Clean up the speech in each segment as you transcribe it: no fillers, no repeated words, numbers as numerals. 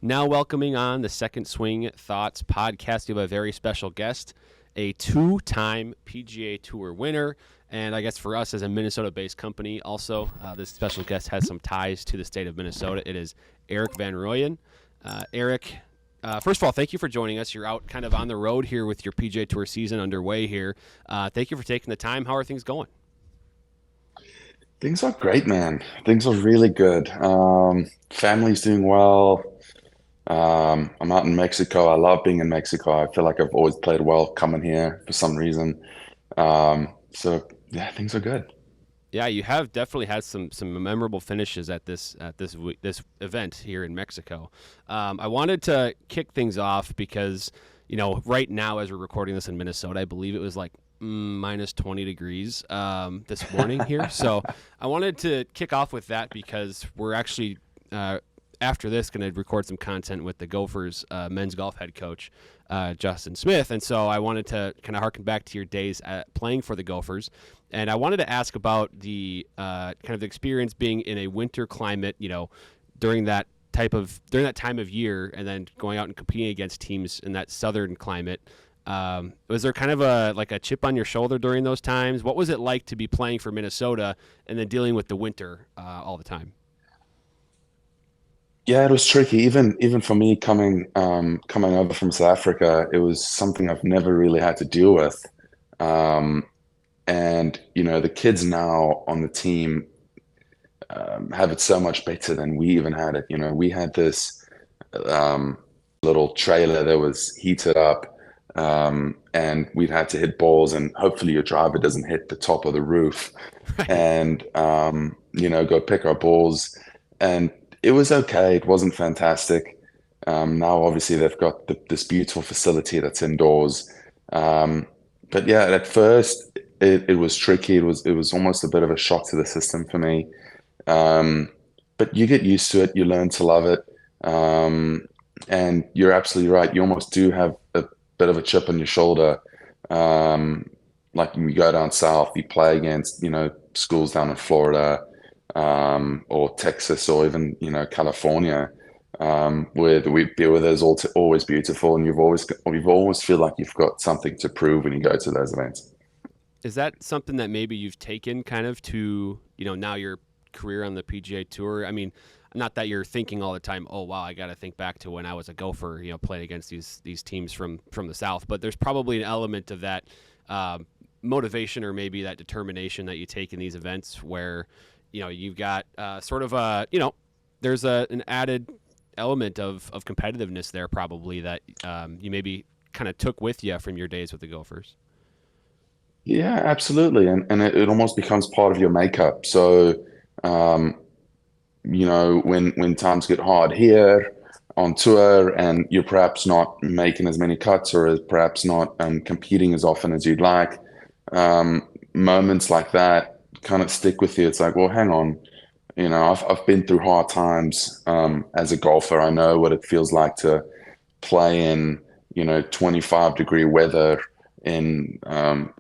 Now welcoming on the Second Swing Thoughts podcast, we have a very special guest, a two-time PGA Tour winner, and I guess for us as a Minnesota-based company also, this special guest has some ties to the state of Minnesota. It is Erik van Rooyen. Erik, first of all, thank you for joining us. You're out kind of on the road here with your PGA Tour season underway here. Thank you for taking the time. How are things going? Things are great, man. Things are really good. Family's doing well. I'm out in Mexico. I love being in Mexico. I feel like I've always played well coming here for some reason. So yeah, things are good. Yeah, you have definitely had some memorable finishes at this event here in Mexico. I wanted to kick things off because right now as we're recording this in Minnesota, I believe it was like minus 20 degrees this morning here. So I wanted to kick off with that because we're actually after this going to record some content with the Gophers men's golf head coach Justin Smith, and so I wanted to kind of harken back to your days at playing for the Gophers, and I wanted to ask about the kind of the experience being in a winter climate, during that time of year, and then going out and competing against teams in that southern climate. Was there kind of a chip on your shoulder during those times? What was it like to be playing for Minnesota and then dealing with the winter all the time? Yeah, it was tricky. Even for me coming over from South Africa, it was something I've never really had to deal with. Um, and the kids now on the team have it so much better than we even had it. We had this um, little trailer that was heated up, and we'd had to hit balls, and hopefully your driver doesn't hit the top of the roof, Right. and go pick our balls. And it was okay. It wasn't fantastic. Now, obviously, they've got this beautiful facility that's indoors. Um, but yeah, at first it was tricky. It was almost a bit of a shock to the system for me. Um, but you get used to it. You learn to love it. Um, and you're absolutely right. You almost do have a bit of a chip on your shoulder. Um, like when you go down south, you play against, schools down in Florida, or Texas, or even, California, where the weather is always beautiful, and you've always feel like you've got something to prove when you go to those events. Is that something that maybe you've taken kind of to, now your career on the PGA Tour? I mean, not that you're thinking all the time, oh wow, I got to think back to when I was a Gopher, playing against these teams from the South. But there's probably an element of that motivation or maybe that determination that you take in these events where, you've got sort of there's an added element of competitiveness there probably that you maybe kind of took with you from your days with the Gophers. Yeah, absolutely. And it almost becomes part of your makeup. So, um, when times get hard here on tour and you're perhaps not making as many cuts or perhaps not competing as often as you'd like, moments like that kind of stick with you. It's like, well, hang on, I've been through hard times as a golfer. I know what it feels like to play in 25-degree weather in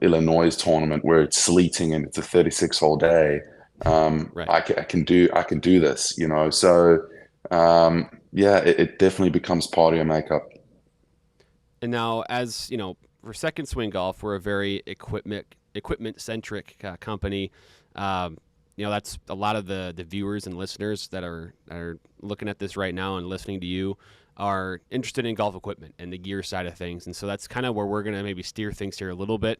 Illinois tournament where it's sleeting and it's a 36-hole day. Right. I can do this, so yeah, it definitely becomes part of your makeup. And now, as for Second Swing Golf, we're a very equipment centric company. Um, that's a lot of the viewers and listeners that are looking at this right now and listening to you are interested in golf equipment and the gear side of things. And so that's kind of where we're going to maybe steer things here a little bit.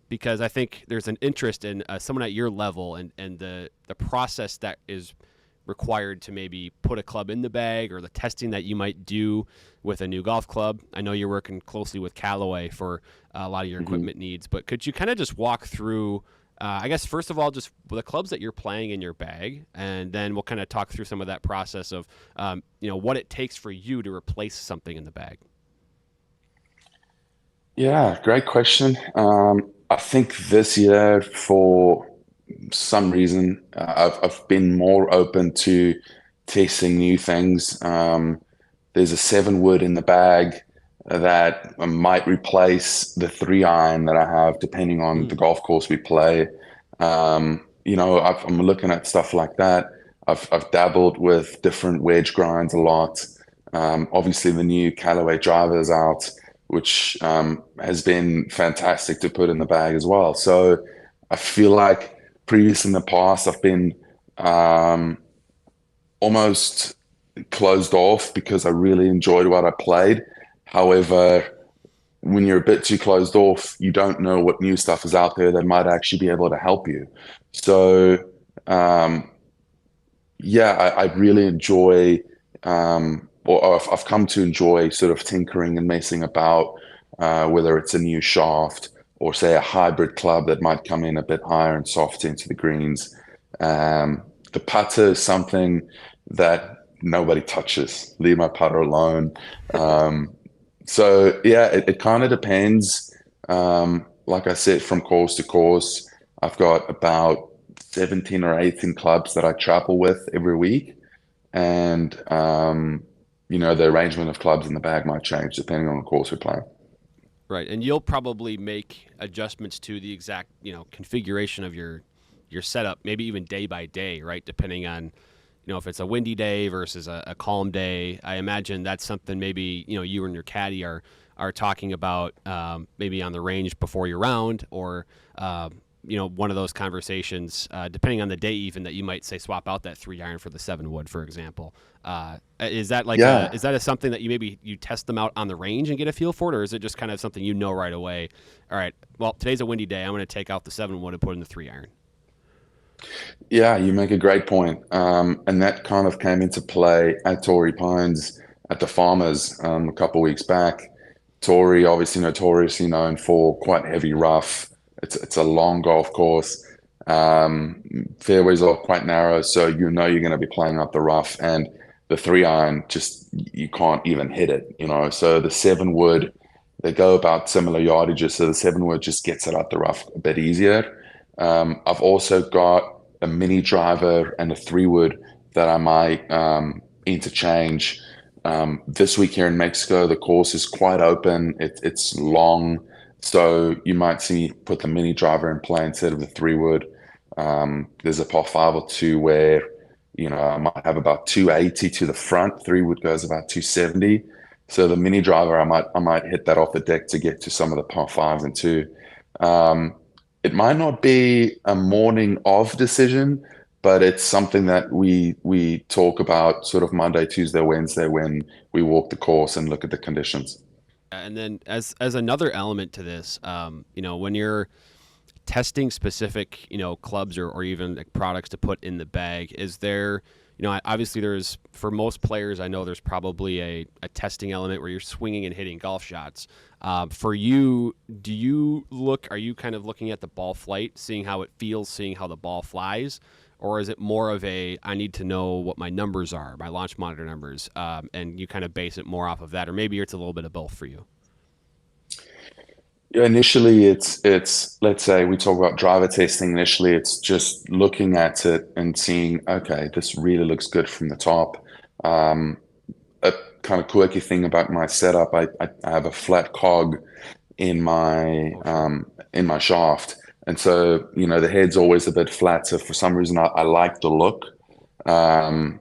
Because I think there's an interest in someone at your level and the process that is required to maybe put a club in the bag or the testing that you might do with a new golf club. I know you're working closely with Callaway for a lot of your Mhm. equipment needs, but could you kind of just walk through, I guess, first of all, just the clubs that you're playing in your bag, and then we'll kind of talk through some of that process of, what it takes for you to replace something in the bag. Yeah, great question. I think this year, for some reason, I've been more open to testing new things. There's a 7 wood in the bag that might replace the 3 iron that I have, depending on the Mm, golf course we play. I'm looking at stuff like that. I've dabbled with different wedge grinds a lot. Obviously, the new Callaway drivers out, which has been fantastic to put in the bag as well. So I feel like previous in the past, I've been um, almost closed off because I really enjoyed what I played. However, when you're a bit too closed off, you don't know what new stuff is out there that might actually be able to help you. So, um, yeah, I really enjoy, or I've come to enjoy sort of tinkering and messing about, whether it's a new shaft or say a hybrid club that might come in a bit higher and softer into the greens. The putter is something that nobody touches. Leave my putter alone. Um, so yeah, it kind of depends. Like I said, from course to course, I've got about 17 or 18 clubs that I travel with every week. And the arrangement of clubs in the bag might change depending on the course we're playing. Right, and you'll probably make adjustments to the exact configuration of your setup, maybe even day by day, right? Depending on if it's a windy day versus a calm day. I imagine that's something maybe you and your caddy are talking about, maybe on the range before your round, or one of those conversations, depending on the day, even that you might say swap out that 3-iron for the 7-wood, for example. Is that Yeah. is that a something that you test them out on the range and get a feel for it, or is it just kind of something right away? All right, well, today's a windy day. I'm going to take out the 7-wood and put in the 3-iron. Yeah, you make a great point. And that kind of came into play at Torrey Pines at the Farmers a couple of weeks back. Torrey, obviously notoriously known for quite heavy rough. It's a long golf course. Fairways are quite narrow, so you're going to be playing up the rough, and the 3-iron just you can't even hit it. So the 7-wood, they go about similar yardages, so the 7-wood just gets it out the rough a bit easier. I've also got a mini driver and a 3-wood that I might interchange. This week here in Mexico, the course is quite open. It's long, so you might see me put the mini driver in play instead of the 3-wood. There's a par 5 or 2 where I might have about 280 to the front. 3-wood goes about 270. So the mini driver, I might hit that off the deck to get to some of the par 5s and 2. It might not be a morning of decision, but it's something that we talk about sort of Monday, Tuesday, Wednesday when we walk the course and look at the conditions. And then as another element to this, when you're testing specific, clubs or even like products to put in the bag, is there, obviously there's, for most players, I know there's probably a testing element where you're swinging and hitting golf shots. For you, are you kind of looking at the ball flight, seeing how it feels, seeing how the ball flies? Or is it more of I need to know what my numbers are, my launch monitor numbers, and you kind of base it more off of that? Or maybe it's a little bit of both for you. Yeah, initially, it's let's say we talk about driver testing. Initially, it's just looking at it and seeing, okay, this really looks good from the top. A kind of quirky thing about my setup, I have a flat cog in my shaft, and so the head's always a bit flat. So for some reason, I like the look. Um,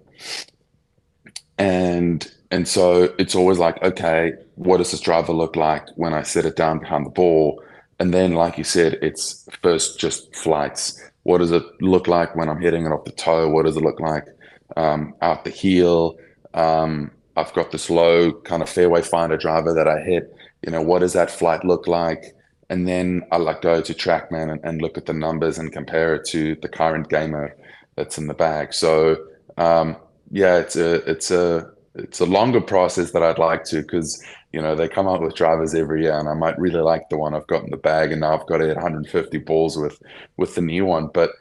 and so it's always like, okay, what does this driver look like when I set it down behind the ball? And then, like you said, it's first just flights. What does it look like when I'm hitting it off the toe? What does it look like out the heel? I've got this low kind of fairway finder driver that I hit. What does that flight look like? And then I like go to TrackMan and look at the numbers and compare it to the current gamer that's in the bag. So yeah, it's a longer process that I'd like to, because they come out with drivers every year, and I might really like the one I've got in the bag, and now I've got to hit 150 balls with the new one. But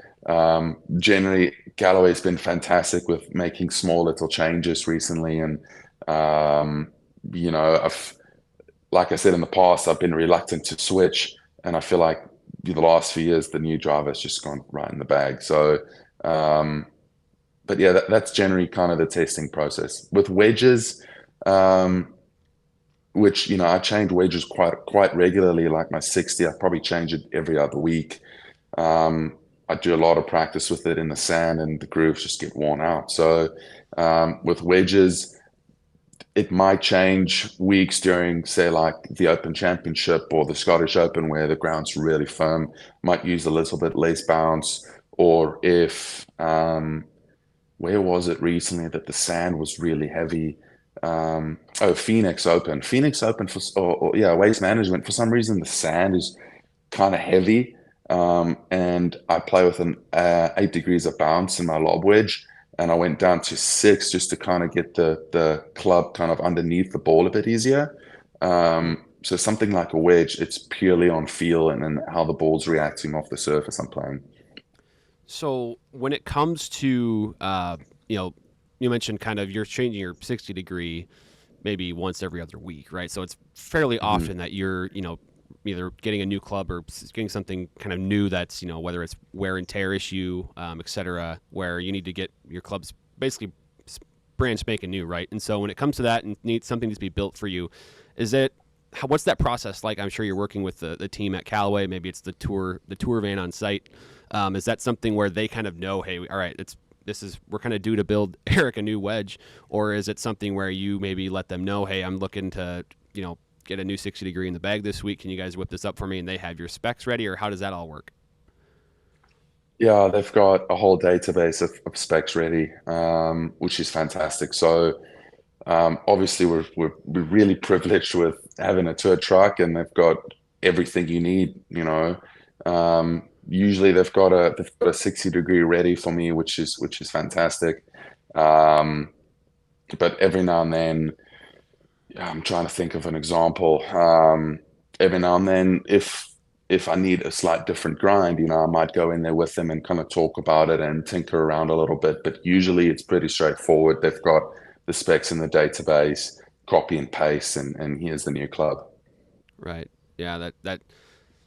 generally, Callaway's been fantastic with making small little changes recently, and I've like I said in the past, I've been reluctant to switch, and I feel like the last few years the new driver has just gone right in the bag. So. But yeah, that's generally kind of the testing process. With wedges, which I change wedges quite regularly. Like my 60, I probably change it every other week. I do a lot of practice with it in the sand, and the grooves just get worn out. So with wedges, it might change weeks during, say, like the Open Championship or the Scottish Open, where the ground's really firm, might use a little bit less bounce. Or if, where was it recently that the sand was really heavy? Oh, Phoenix Open. Phoenix Open or yeah, Waste Management. For some reason, the sand is kind of heavy. And I play with an 8 degrees of bounce in my lob wedge, and I went down to 6 just to kind of get the club kind of underneath the ball a bit easier. So something like a wedge, it's purely on feel and then how the ball's reacting off the surface I'm playing. So when it comes to, you know, you mentioned kind of you're changing your 60-degree maybe once every other week, right? So it's fairly Mhm. often that you're, either getting a new club or getting something kind of new that's, whether it's wear and tear issue, et cetera, where you need to get your clubs basically brand spanking new, right? And so when it comes to that and something needs to be built for you, is it, what's that process like? I'm sure you're working with the team at Callaway. Maybe it's the tour van on site. Is that something where they kind of know, hey, all right, we're kind of due to build Erik a new wedge, or is it something where you maybe let them know, hey, I'm looking to get a new 60-degree in the bag this week. Can you guys whip this up for me? And they have your specs ready, or how does that all work? Yeah, they've got a whole database of specs ready, which is fantastic. So obviously we're really privileged with having a tour truck, and they've got everything you need, you know. Usually they've got a 60-degree ready for me, which is fantastic. Um, but every now and then, yeah, I'm trying to think of an example. Every now and then, if I need a slight different grind, I might go in there with them and kind of talk about it and tinker around a little bit. But usually it's pretty straightforward. They've got the specs in the database, copy and paste, and here's the new club. Right. Yeah.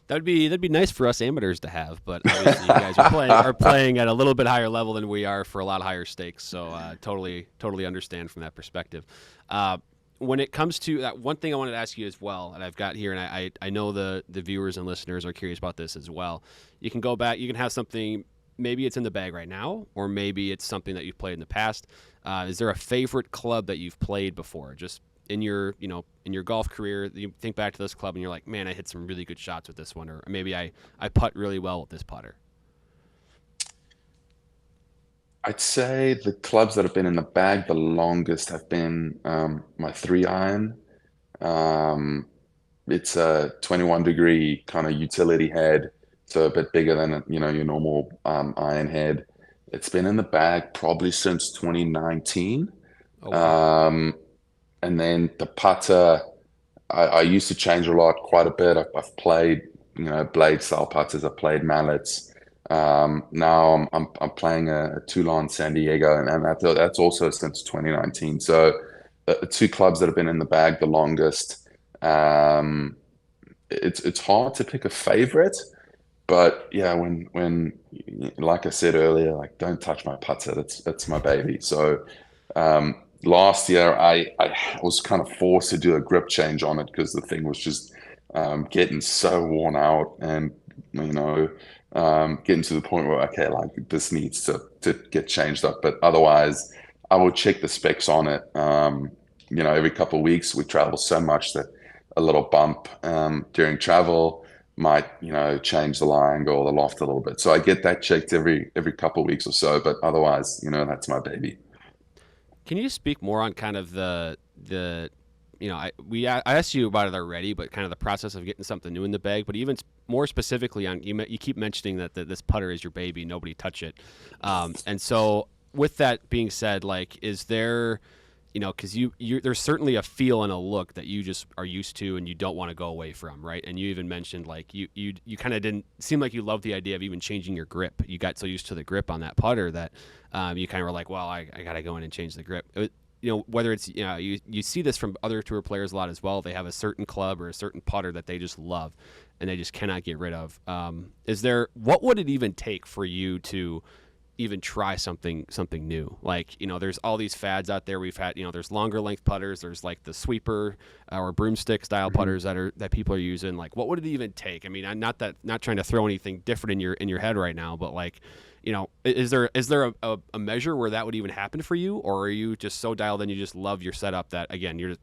That'd be nice for us amateurs to have, but obviously you guys are playing at a little bit higher level than we are for a lot higher stakes. So totally understand from that perspective. Uh, when it comes to that, one thing I wanted to ask you as well, and I've got here, and I know the viewers and listeners are curious about this as well. You can go back, you can have something. Maybe it's in the bag right now, or maybe it's something that you've played in the past. Is there a favorite club that you've played before? Just in your golf career, you think back to this club and you're like, man, I hit some really good shots with this one, or maybe I putt really well with this putter. I'd say the clubs that have been in the bag the longest have been my 3 iron. Um, it's a 21-degree kind of utility head, so a bit bigger than your normal iron head. It's been in the bag probably since 2019. Oh wow. Um, and then the putter, I used to change a lot, quite a bit. I've played, blade style putters. I've played mallets. Now I'm playing a Toulon San Diego, and that's also since 2019. So the two clubs that have been in the bag the longest. Um, it's hard to pick a favorite, but yeah, when like I said earlier, like don't touch my putter. That's my baby. So last year I was kind of forced to do a grip change on it because the thing was just getting so worn out, and you know getting to the point where okay, like this needs to get changed up. But otherwise, I will check the specs on it. Every couple of weeks we travel so much that a little bump during travel might change the lie angle or the loft a little bit. So I get that checked every couple of weeks or so. But otherwise, that's my baby. Can you speak more on kind of the I asked you about it already, but kind of the process of getting something new in the bag, but even more specifically on you keep mentioning that this putter is your baby, nobody touch it, and so with that being said, like, is there, because you there's certainly a feel and a look that you just are used to and you don't want to go away from, right? And you even mentioned like you kind of didn't seem like you loved the idea of even changing your grip. You got so used to the grip on that putter that you kind of were like, well, I got to go in and change the grip. Whether it's you see this from other tour players a lot as well. They have a certain club or a certain putter that they just love and they just cannot get rid of. What would it even take for you to even try something new. Like, there's all these fads out there. We've had, there's longer length putters. There's like the sweeper or broomstick style Mhm. putters that people are using. Like, what would it even take? I mean, I'm not trying to throw anything different in your head right now, but like, is there a measure where that would even happen for you, or are you just so dialed in you just love your setup that again you're just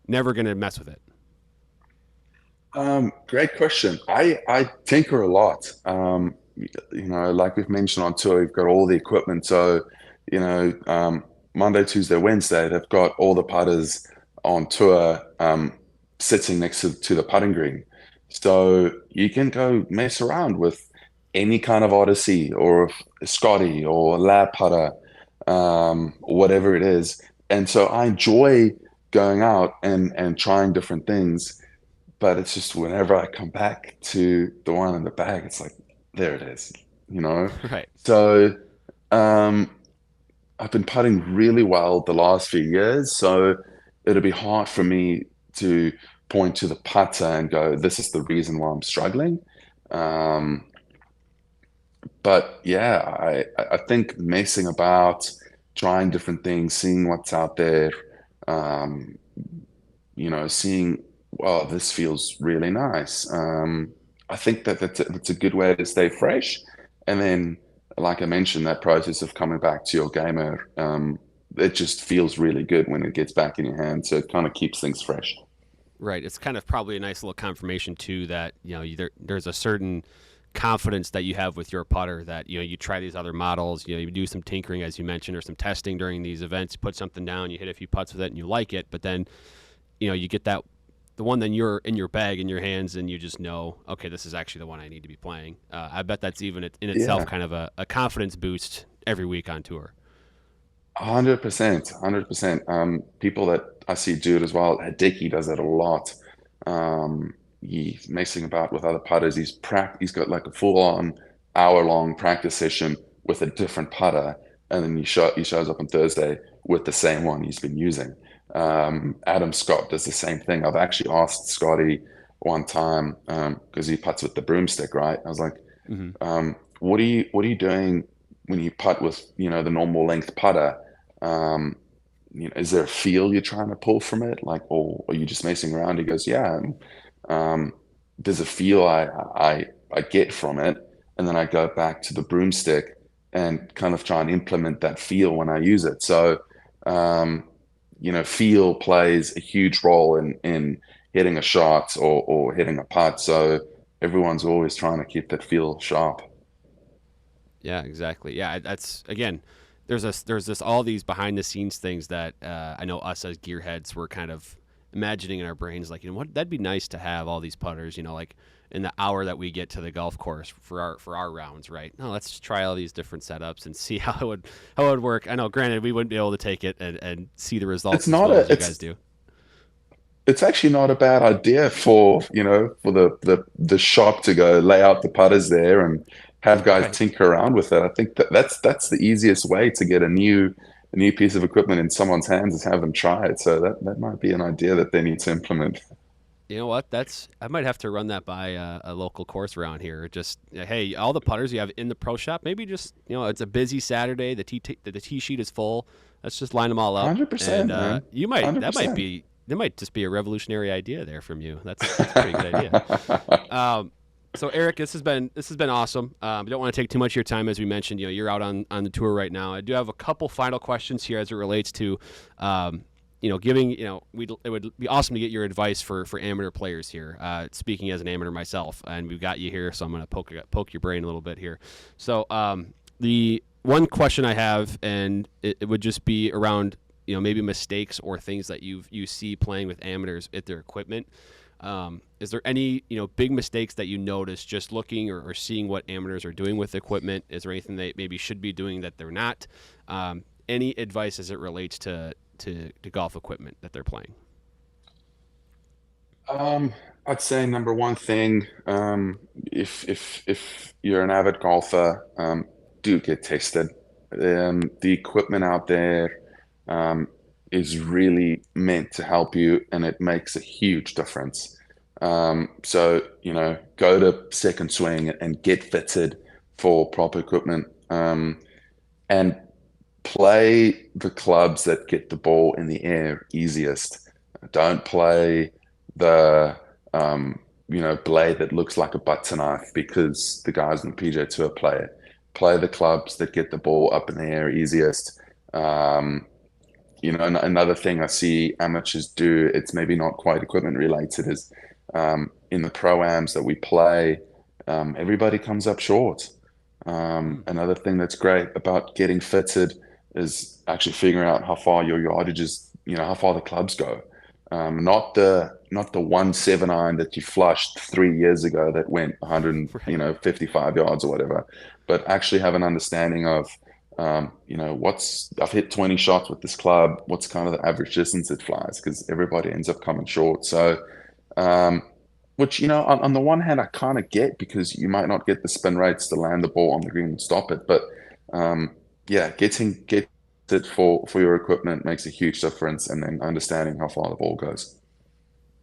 never gonna mess with it? Great question. I tinker a lot. Like we've mentioned on tour, we've got all the equipment. So, Monday, Tuesday, Wednesday, they've got all the putters on tour sitting next to the putting green. So you can go mess around with any kind of Odyssey or a Scotty or a lab putter, or whatever it is. And so I enjoy going out and trying different things, but it's just whenever I come back to the one in the bag, it's like, there it is, you know? Right. So um, I've been putting really well the last few years, so it'll be hard for me to point to the putter and go, this is the reason why I'm struggling. Um, but yeah, I think messing about, trying different things, seeing what's out there, um, seeing, well, this feels really nice. I think that's a good way to stay fresh. And then, like I mentioned, that process of coming back to your gamer, it just feels really good when it gets back in your hand. So it kind of keeps things fresh. Right. It's kind of probably a nice little confirmation too that there's a certain confidence that you have with your putter that you try these other models, you do some tinkering as you mentioned or some testing during these events, put something down, you hit a few putts with it and you like it, but then you get that the one then you're in your bag in your hands and you just know, okay, this is actually the one I need to be playing. I bet that's even in itself Yeah, kind of a confidence boost every week on tour. 100%, 100%. People that I see do it as well. Hideki does it a lot. He's messing about with other putters. He's got like a full-on hour-long practice session with a different putter, and then he shows up on Thursday with the same one he's been using. Adam Scott does the same thing. I've actually asked Scotty one time because he putts with the broomstick, right? I was like, Hmm. what are you doing when you putt with the normal length putter? Um, is there a feel you're trying to pull from it, like, or are you just messing around? He goes, yeah. And, there's a feel I get from it, and then I go back to the broomstick and kind of try and implement that feel when I use it. So, um, feel plays a huge role in hitting a shot or hitting a putt. So everyone's always trying to keep that feel sharp. Yeah, exactly. Yeah, that's again. There's this all these behind the scenes things that I know us as gearheads were kind of imagining in our brains, like what that'd be nice to have all these putters, like in the hour that we get to the golf course for our rounds, right? No, let's just try all these different setups and see how it would work. I know, granted, we wouldn't be able to take it and see the It's results as not well a as you guys do. it's actually not a bad idea for the shop to go lay out the putters there and have guys Right. tinker around with it. I think that's the easiest way to get a new piece of equipment in someone's hands, is have them try it. So that might be an idea that they need to implement. You know what? That's I might have to run that by a local course around here. Just hey, all the putters you have in the pro shop, maybe just it's a busy Saturday. The tee sheet is full. Let's just line them all up, and 100%, man. you might that might 100%. be that might just be a revolutionary idea there from you. That's a pretty good idea. Um, so Eric, this has been awesome. I don't want to take too much of your time, as we mentioned. You're out on the tour right now. I do have a couple final questions here as it relates to, giving. It would be awesome to get your advice for amateur players here. Speaking as an amateur myself, and we've got you here, so I'm going to poke your brain a little bit here. So the one question I have, and it would just be around maybe mistakes or things that you see playing with amateurs at their equipment. Is there any big mistakes that you notice just looking or seeing what amateurs are doing with equipment? Is there anything they maybe should be doing that they're not? Any advice as it relates to golf equipment that they're playing? Um, I'd say number one thing, if you're an avid golfer, do get tested. The equipment out there, um, is really meant to help you, and it makes a huge difference. So, go to Second Swing and get fitted for proper equipment. and play the clubs that get the ball in the air easiest. Don't play the blade that looks like a butter knife because the guys in the PGA Tour play it. Play the clubs that get the ball up in the air easiest. Um, another thing I see amateurs do, it's maybe not quite equipment related, is in the pro-ams that we play, everybody comes up short. Hmm. Another thing that's great about getting fitted is actually figuring out how far your yardage is, how far the clubs go. Not the 179 that you flushed 3 years ago that went 100, Right. 55 yards or whatever, but actually have an understanding of, I've hit 20 shots with this club. What's kind of the average distance it flies? Because everybody ends up coming short. So, um, which, on the one hand, I kind of get because you might not get the spin rates to land the ball on the green and stop it. But yeah, get it for your equipment makes a huge difference, and then understanding how far the ball goes.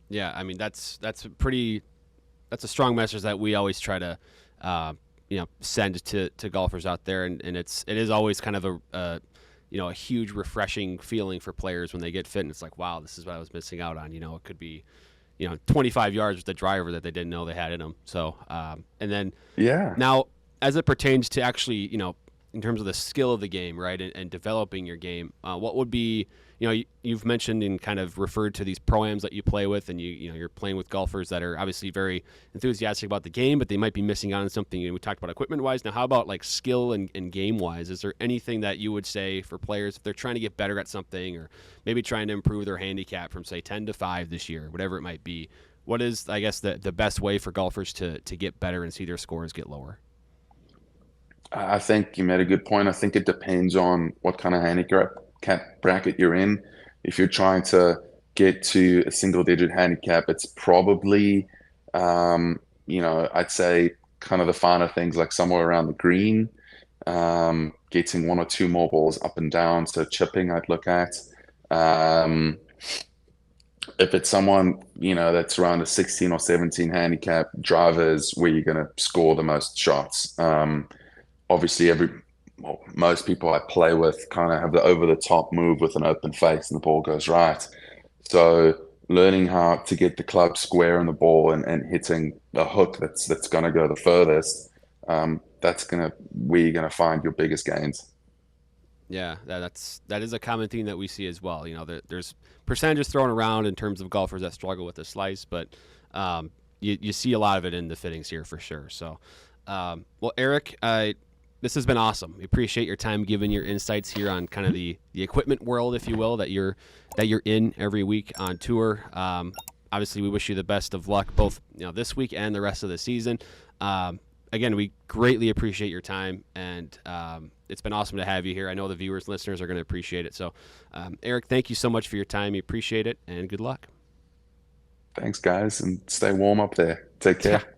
Yeah, I mean that's a strong message that we always try to send to golfers out there, and it is always kind of a huge refreshing feeling for players when they get fit, and it's like, wow, this is what I was missing out on. It could be 25 yards with the driver that they didn't know they had in them. So and then Yeah. now, as it pertains to actually, in terms of the skill of the game, right, and developing your game, what would be, you've mentioned and kind of referred to these pro-ams that you play with, and you're playing with golfers that are obviously very enthusiastic about the game, but they might be missing out on something. We talked about equipment-wise. Now, how about like skill and game-wise? Is there anything that you would say for players if they're trying to get better at something, or maybe trying to improve their handicap from say 10 to 5 this year, whatever it might be? What is, I guess, the best way for golfers to get better and see their scores get lower? I think you made a good point. I think it depends on what kind of handicap bracket you're in. If you're trying to get to a single digit handicap, it's probably, I'd say kind of the finer things like somewhere around the green, getting one or two more balls up and down. So chipping, I'd look at. Um, if it's someone, that's around a 16 or 17 handicap, drivers where you're going to score the most shots. Obviously most people I play with kind of have the over the top move with an open face and the ball goes right. So learning how to get the club square in the ball and hitting a hook that's going to go the furthest, that's where you're gonna find your biggest gains. Yeah, that is a common theme that we see as well. There's percentages thrown around in terms of golfers that struggle with the slice, but you see a lot of it in the fittings here for sure. So, well, Erik, this has been awesome. We appreciate your time, giving your insights here on kind of the equipment world, if you will, that you're in every week on tour. Obviously, we wish you the best of luck both this week and the rest of the season. Again, we greatly appreciate your time, and it's been awesome to have you here. I know the viewers, listeners are going to appreciate it. So, Erik, thank you so much for your time. We appreciate it, and good luck. Thanks, guys, and stay warm up there. Take Yeah. care.